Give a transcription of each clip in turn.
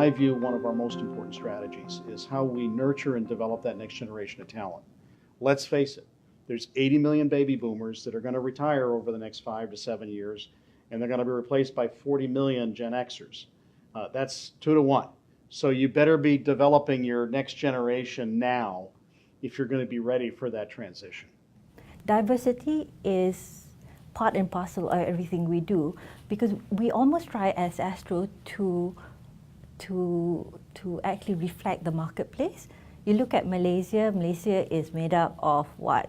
my view, one of our most important strategies is how we nurture and develop that next generation of talent. Let's face it, there's 80 million baby boomers that are going to retire over the next 5 to 7 years, and they're going to be replaced by 40 million Gen Xers. That's 2 to 1. So you better be developing your next generation now if you're going to be ready for that transition. Diversity is part and parcel of everything we do, because we almost try as Astro to actually reflect the marketplace. You look at Malaysia. Malaysia is made up of what?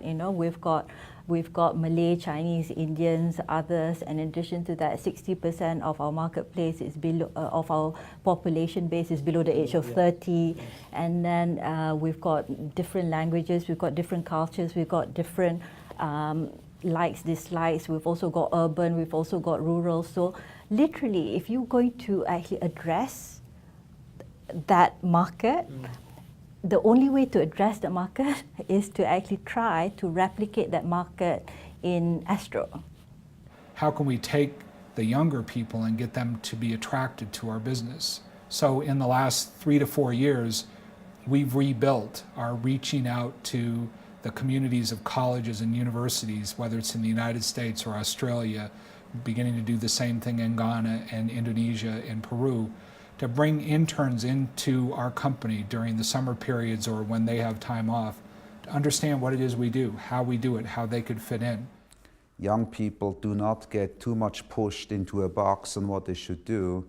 We've got Malay, Chinese, Indians, others, and in addition to that, 60% of our marketplace is below, of our population base is below the age of 30, and then we've got different languages, we've got different cultures, we've got different likes, dislikes. We've also got urban, we've also got rural. So literally, if you're going to actually address that market, the only way to address the market is to actually try to replicate that market in Astro. How can we take the younger people and get them to be attracted to our business? So in the last 3 to 4 years, we've rebuilt our reaching out to the communities of colleges and universities, whether it's in the United States or Australia, beginning to do the same thing in Ghana and Indonesia and Peru, to bring interns into our company during the summer periods or when they have time off, to understand what it is we do, how we do it, how they could fit in. Young people do not get too much pushed into a box on what they should do,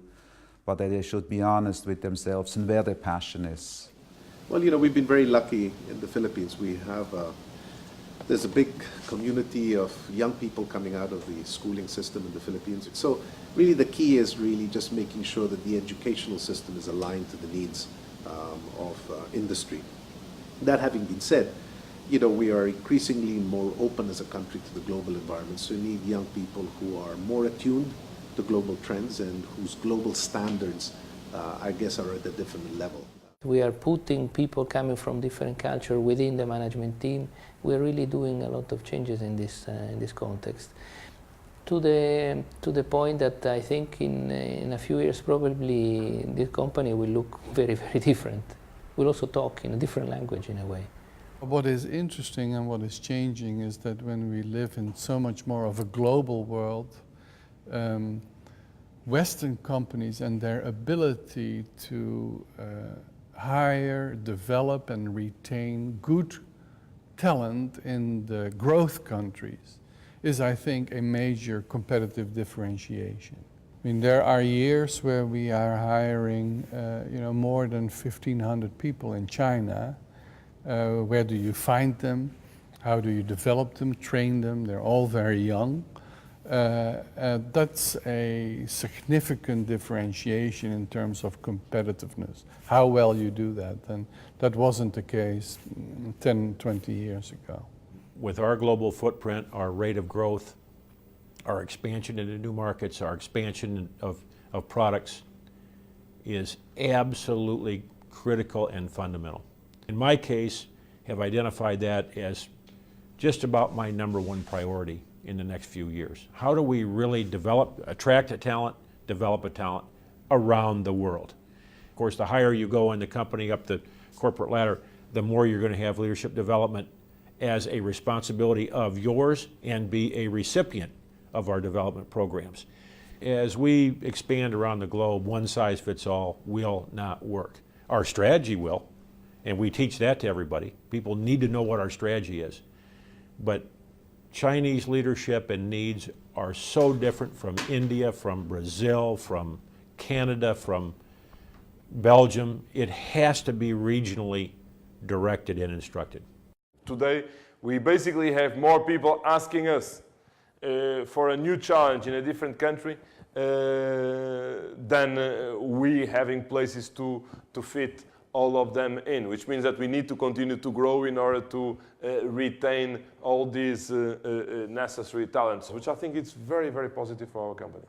but that they should be honest with themselves and where their passion is. Well, we've been very lucky in the Philippines. We have there's a big community of young people coming out of the schooling system in the Philippines. So really the key is really just making sure that the educational system is aligned to the needs of industry. That having been said, we are increasingly more open as a country to the global environment. So we need young people who are more attuned to global trends and whose global standards, I guess, are at a different level. We are putting people coming from different cultures within the management team. We're really doing a lot of changes in this context. To the point that I think in a few years probably this company will look very, very different. We'll also talk in a different language in a way. What is interesting and what is changing is that when we live in so much more of a global world, Western companies and their ability to hire, develop and retain good talent in the growth countries is, I think, a major competitive differentiation. I mean, there are years where we are hiring more than 1,500 people in China. Where do you find them? How do you develop them, train them? They're all very young. That's a significant differentiation in terms of competitiveness, how well you do that. And that wasn't the case 10, 20 years ago. With our global footprint, our rate of growth, our expansion into new markets, our expansion of products is absolutely critical and fundamental. In my case, have identified that as just about my #1 priority in the next few years. How do we really attract a talent, develop a talent around the world? Of course, the higher you go in the company up the corporate ladder, the more you're going to have leadership development as a responsibility of yours and be a recipient of our development programs. As we expand around the globe, one size fits all will not work. Our strategy will, and we teach that to everybody. People need to know what our strategy is. But Chinese leadership and needs are so different from India, from Brazil, from Canada, from Belgium. It has to be regionally directed and instructed. Today, we basically have more people asking us for a new challenge in a different country than we having places to fit all of them in, which means that we need to continue to grow in order to retain all these necessary talents, which I think is very, very positive for our company.